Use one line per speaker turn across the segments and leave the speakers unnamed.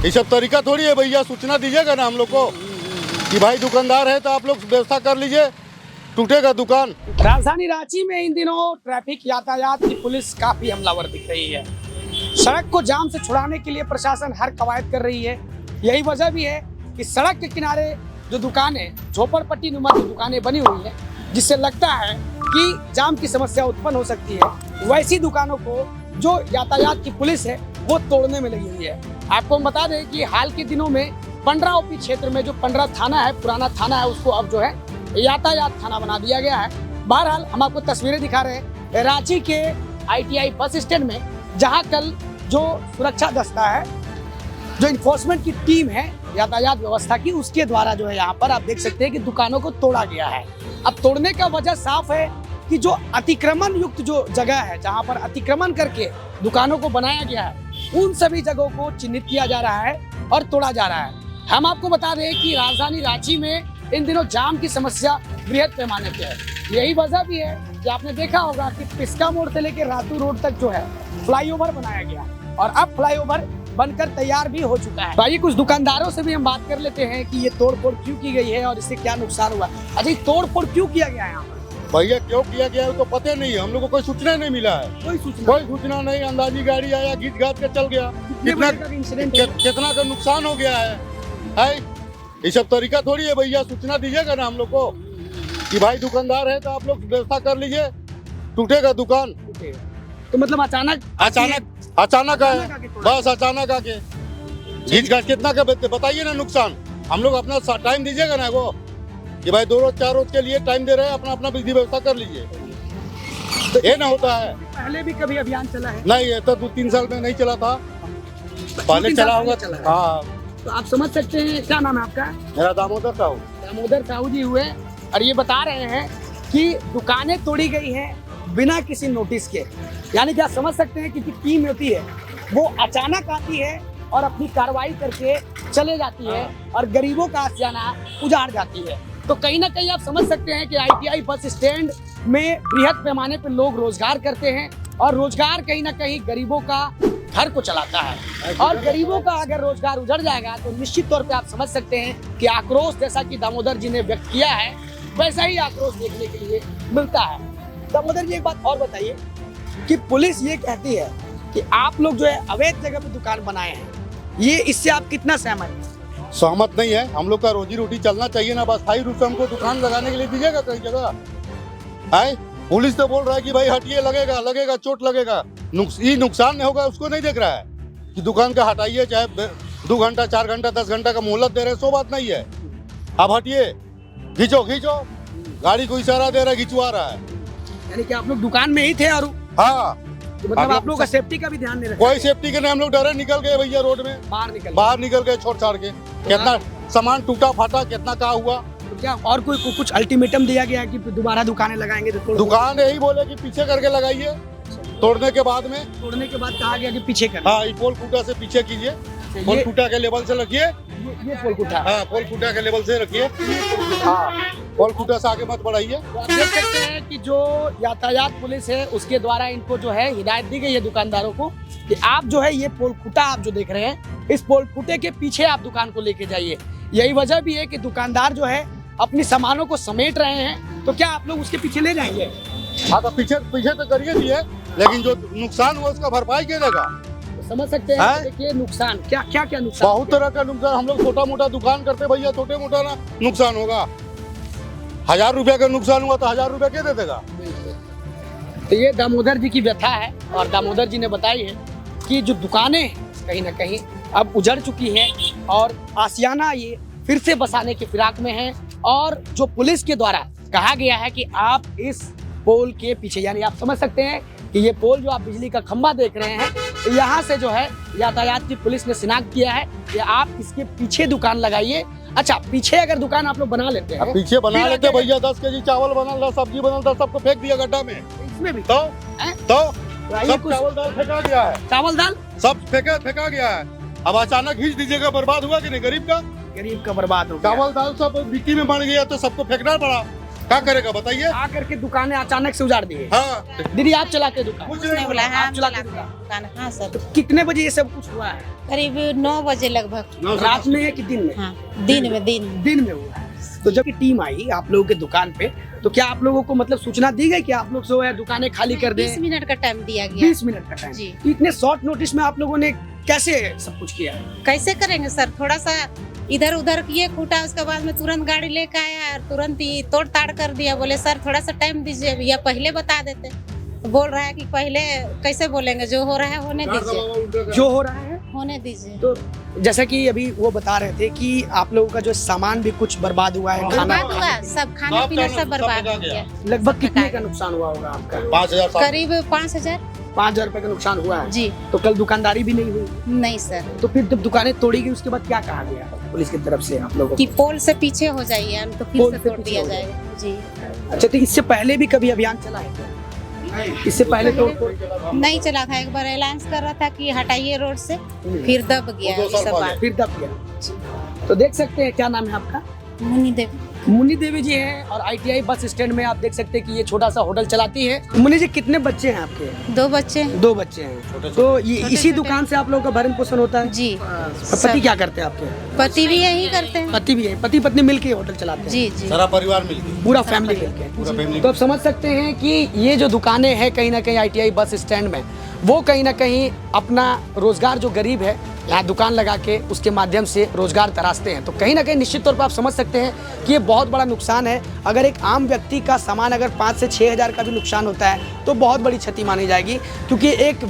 ये सब तरीका थोड़ी है भैया, सूचना दीजिएगा ना हम लोग को कि भाई दुकानदार है तो आप लोग व्यवस्था कर लीजिए, टूटेगा दुकान।
राजधानी रांची में इन दिनों ट्रैफिक यातायात की पुलिस काफी हमलावर दिख रही है। सड़क को जाम से छुड़ाने के लिए प्रशासन हर कवायद कर रही है। यही वजह भी है कि सड़क के किनारे जो दुकानें, झोपड़पट्टी नुमा जो दुकानें बनी हुई है, जिससे लगता है कि जाम की समस्या उत्पन्न हो सकती है, वैसी दुकानों को जो यातायात की पुलिस है वो तोड़ने में लगी हुई है। आपको हम बता दें कि हाल के दिनों में पंडरा ओपी क्षेत्र में जो पंडरा थाना है, पुराना थाना है, उसको अब जो है यातायात थाना बना दिया गया है। बहरहाल हम आपको तस्वीरें दिखा रहे हैं रांची के ITI बस स्टैंड में, जहां कल जो सुरक्षा दस्ता है, जो इन्फोर्समेंट की टीम है यातायात व्यवस्था की, उसके द्वारा जो है यहाँ पर आप देख सकते हैं कि दुकानों को तोड़ा गया है। अब तोड़ने का वजह साफ है कि जो अतिक्रमण युक्त जो जगह है, जहाँ पर अतिक्रमण करके दुकानों को बनाया गया है, उन सभी जगहों को चिन्हित किया जा रहा है और तोड़ा जा रहा है। हम आपको बता दें कि राजधानी रांची में इन दिनों जाम की समस्या बृहद पैमाने पे है। यही वजह भी है कि आपने देखा होगा कि पिस्का मोड़ से लेकर रातू रोड तक जो है फ्लाईओवर बनाया गया और अब फ्लाईओवर बनकर तैयार भी हो चुका है। भाई कुछ दुकानदारों से भी हम बात कर लेते हैं कि ये तोड़फोड़ क्यों की गई है और इससे क्या नुकसान हुआ। अच्छा, तोड़फोड़ क्यों किया गया है यहाँ पर?
भैया क्यों किया गया है तो पता नहीं है, हम लोग को कोई सूचना नहीं मिला है। कोई सूचना नहीं, अंदाजी गाड़ी आया, घीच घाट के चल गया। कितना का नुकसान हो गया है? ये सब तरीका थोड़ी है भैया, सूचना दीजिएगा ना हम लोग को कि भाई दुकानदार है तो आप लोग व्यवस्था कर लीजिए, टूटेगा दुकान।
तो मतलब अचानक
आए, बस अचानक आके घीच घाट कितना का बताइए ना नुकसान। हम लोग अपना टाइम दीजिएगा ना वो कि भाई 2 रोज 4 रोज के लिए टाइम दे रहे हैं, अपना अपना विधि व्यवस्था कर लीजिए। ये ना होता है।
पहले भी कभी अभियान चला है?
नहीं, ये तो 2-3 साल में नहीं चला था, पहले चला होगा। हाँ,
तो आप समझ सकते हैं। क्या नाम है आपका?
मेरा दामोदर साहू।
दामोदर साहू जी हुए और ये बता रहे हैं कि दुकानें तोड़ी गई हैं बिना किसी नोटिस के। यानी कि आप समझ सकते हैं कि टीम होती है वो अचानक आती है और अपनी कार्रवाई करके चले जाती है और गरीबों का आशियाना उजाड़ जाती है। तो कहीं ना कहीं आप समझ सकते हैं कि ITI बस स्टैंड में बृहद पैमाने पर लोग रोजगार करते हैं और रोजगार कहीं ना कहीं गरीबों का घर को चलाता है। और गरीबों का अगर रोजगार उजड़ जाएगा तो निश्चित तौर पे आप समझ सकते हैं कि आक्रोश जैसा कि दामोदर जी ने व्यक्त किया है, वैसा ही आक्रोश देखने के लिए मिलता है। दामोदर जी, एक बात और बताइए कि पुलिस ये कहती है कि आप लोग जो है अवैध जगह पे दुकान बनाए हैं, ये इससे आप कितना सहमत हैं?
सहमत नहीं है। हम लोग का रोजी रोटी चलना चाहिए ना, बस स्थायी रूप से हमको दुकान लगाने के लिए दीजिएगा कई जगह है। पुलिस तो बोल रहा है कि भाई हटिए, लगेगा चोट लगेगा, ये नुकसान नहीं होगा उसको नहीं देख रहा है कि दुकान का हटाइए, चाहे 2 घंटा 4 घंटा 10 घंटा का मोहलत दे रहे हैं, सो बात नहीं है। अब हटिए, खींचो, गाड़ी को इशारा दे रहा है, खिंचवा रहा है।
यानी कि आप लोग दुकान में ही थे और
हाँ,
तो मतलब आप लोग का सेफ्टी का भी ध्यान नहीं रखा?
कोई सेफ्टी के नहीं, हम लोग डरे निकल गए भैया, रोड में बाहर निकल गए छोड़ छाड़ के। कितना सामान टूटा फाटा, कितना क्या हुआ।
तो क्या और कोई कुछ अल्टीमेटम दिया गया है कि दोबारा दुकानें लगाएंगे तो
दुकान यही बोले कि पीछे करके लगाइए, तोड़ने के बाद
कहा गया कि पीछे कर।
हाँ, पोल खूटा से पीछे कीजिए, पोल खूटा के लेवल से रखिए।
ये पोल खूटा?
हाँ, पोल खूटा के लेवल से रखिए। हाँ, पोल खूटा से आगे मत बढ़ाइए।
तो आप देख सकते हैं कि जो यातायात पुलिस है उसके द्वारा इनको जो है हिदायत दी गई है दुकानदारों को कि आप जो है ये पोल खूटा आप जो देख रहे हैं, इस पोल खूटे के पीछे आप दुकान को लेके जाइए। यही वजह भी है कि दुकानदार जो है अपनी सामानों को समेट रहे हैं, तो क्या आप लोग उसके पीछे ले जाएंगे?
हाँ, तो पीछे तो करिए दिए, लेकिन जो नुकसान हुआ उसका भरपाई क्या देगा?
तो समझ सकते हैं। देखिए नुकसान क्या नुकसान,
बहुत तरह का नुकसान। हम लोग छोटा मोटा दुकान करते भैया, छोटे मोटा ना नुकसान होगा। 1000 रुपया का नुकसान हुआ तो 1000 रुपया क्या दे देगा?
तो ये दामोदर जी की व्यथा है और दामोदर जी ने बताई है कि जो दुकानें कहीं ना कहीं अब उजड़ चुकी है और आशियाना ये फिर से बसाने के फिराक में है। और जो पुलिस के द्वारा कहा गया है कि आप इस पोल के पीछे, यानी आप समझ सकते हैं कि ये पोल जो आप बिजली का खंभा देख रहे हैं, तो यहाँ से जो है यातायात की पुलिस ने शिनाख्त किया है कि आप इसके पीछे दुकान लगाइए। अच्छा, पीछे अगर दुकान आप लोग बना लेते हैं,
पीछे बना लेते भैया, 10 केजी चावल बनल था, सब्जी बनल था, सबको फेंक दिया गड्ढा में।
इसमें भी
तो सब चावल दाल फेंका गया है,
चावल दाल
सब फेंका गया है। अब अचानक खींच दीजिएगा, बर्बाद हुआ कि नहीं? गरीब का
बर्बाद हो गया।
चावल दाल सब मिट्टी में बन गया तो सबको फेंकना पड़ा। क्या करेगा बताइए?
आकर के दुकानें अचानक से उजाड़ दिए।
हाँ
दीदी आप चलाते दुकान?
कुछ
नहीं
नहीं
बोला
बोला।
हाँ
आप चलाते
चलाते
दुकान?
दुकान हाँ सर
तो कितने बजे ये सब कुछ हुआ है?
करीब 9 बजे लगभग
रात में है कि दिन में?
हाँ दिन में
दिन में हुआ है। तो जब टीम आई आप लोगों के दुकान पे, तो क्या आप लोगों को मतलब सूचना दी गई कि आप लोग जो है दुकानें खाली कर दें?
20 मिनट का टाइम दिया गया।
20 मिनट का टाइम।
जी।
तो इतने शॉर्ट नोटिस में आप लोगों ने कैसे सब कुछ किया?
कैसे करेंगे सर, थोड़ा सा इधर उधर किए कूटा, उसके बाद में तुरंत गाड़ी लेके आया और तुरंत ही तोड़ ताड़ कर दिया। बोले सर थोड़ा सा टाइम दीजिए, या पहले बता देते। तो बोल रहा है कि पहले कैसे बोलेंगे, जो हो रहा है होने दीजिए,
जो हो रहा है
होने दीजिए।
तो जैसा कि अभी वो बता रहे थे कि आप लोगों का जो सामान भी कुछ बर्बाद हुआ है, खाना
बर्बाद हुआ, सब खाना पीना सब बर्बाद हो गया।
लगभग कितने का नुकसान हुआ होगा आपका?
5,000
करीब 5,000।
5,000 रुपए का नुकसान हुआ है।
जी
तो कल दुकानदारी भी नहीं हुई?
नहीं सर,
तो फिर जब दुकानें तोड़ी गई उसके बाद क्या कहा गया पुलिस की तरफ से आप लोगों
कि
को?
पोल से पीछे हो जाइए, तो फिर
पोल
से
से
तोड़
पीछे
दिया
हो
जाएगा। जी
अच्छा, तो इससे पहले भी कभी अभियान चला है क्या? इससे पहले तो
नहीं चला था, एक बार अलायंस कर रहा था कि हटाइए रोड से, फिर दब गया
वो 2 साल
सब
पहले।
बात।
फिर दब गया। तो देख सकते हैं, क्या नाम है आपका?
मुन्नी देवी।
मुन्नी देवी जी हैं और ITI बस स्टैंड में आप देख सकते हैं कि ये छोटा सा होटल चलाती है। मुन्नी जी कितने बच्चे हैं आपके?
2 बच्चे हैं।
2 बच्चे हैं। तो ये इसी
छोटे।
दुकान से आप लोगों का भरण पोषण होता है?
जी
और पति क्या करते हैं आपके?
पति भी यही करते हैं।
पति भी है, पति पत्नी मिलके होटल चलाते हैं?
जी जी
सारा परिवार मिलकर
पूरा फैमिली मिलके।
पूरा फैमिली।
तो आप समझ सकते हैं कि ये जो दुकानें हैं कहीं ना कहीं ITI बस स्टैंड में, वो कहीं ना कहीं अपना रोजगार, जो गरीब है यहाँ दुकान लगा के उसके माध्यम से रोजगार तराशते हैं। तो कहीं ना कहीं निश्चित तौर पर आप समझ सकते हैं कि ये बहुत बड़ा नुकसान है। अगर एक आम व्यक्ति का सामान अगर 5 से 6 हज़ार का भी नुकसान होता है तो बहुत बड़ी क्षति मानी जाएगी, क्योंकि एक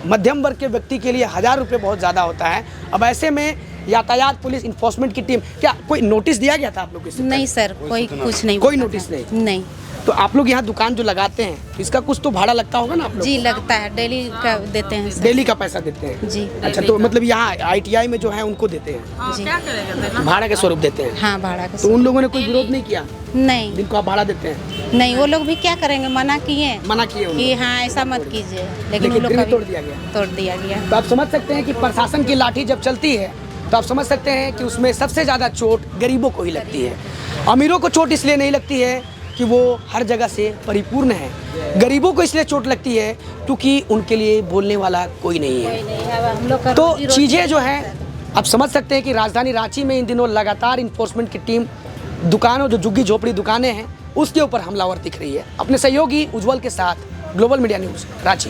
मध्यम वर्ग के व्यक्ति के लिए 1,000 रुपये बहुत ज़्यादा होता है। अब ऐसे में यातायात पुलिस इन्फोर्समेंट की टीम, क्या कोई नोटिस दिया गया था आप लोग को इससे पहले?
नहीं सर, कोई कुछ नहीं,
कोई
बोला
नोटिस
था।
नहीं?
नहीं
तो आप लोग यहाँ दुकान जो लगाते हैं इसका कुछ तो भाड़ा लगता होगा ना आप लोग?
जी लगता है, डेली का देते हैं सर।
डेली का पैसा देते हैं?
जी
अच्छा, तो मतलब यहाँ ITI में जो है उनको देते हैं,
जी
भाड़ा के स्वरूप देते हैं?
हाँ भाड़ा का।
तो उन लोगों ने कोई विरोध नहीं किया
नहीं
जिनको आप भाड़ा देते हैं?
नहीं, वो लोग भी क्या करेंगे, मना किए
मना किए
कि
उन्होंने,
हाँ ऐसा मत कीजिए, लेकिन
लेकिन
वो लोग
फिर
का
भी तोड़
भी
दिया गया।
तोड़ दिया गया।
तो आप समझ सकते हैं कि प्रशासन की लाठी जब चलती है तो आप समझ सकते हैं कि उसमें सबसे ज़्यादा चोट गरीबों को ही लगती है। अमीरों को चोट इसलिए नहीं लगती है कि वो हर जगह से परिपूर्ण है, गरीबों को इसलिए चोट लगती है क्योंकि उनके लिए बोलने वाला कोई नहीं है।
हम लोग का
तो
रोजी रोटी
चीज़ें जो हैं आप समझ सकते हैं कि राजधानी रांची में इन दिनों लगातार इन्फोर्समेंट की टीम दुकानों, जो झुग्गी झोपड़ी दुकानें हैं, उसके ऊपर हमलावर दिख रही है। अपने सहयोगी उज्जवल के साथ ग्लोबल मीडिया न्यूज़ रांची।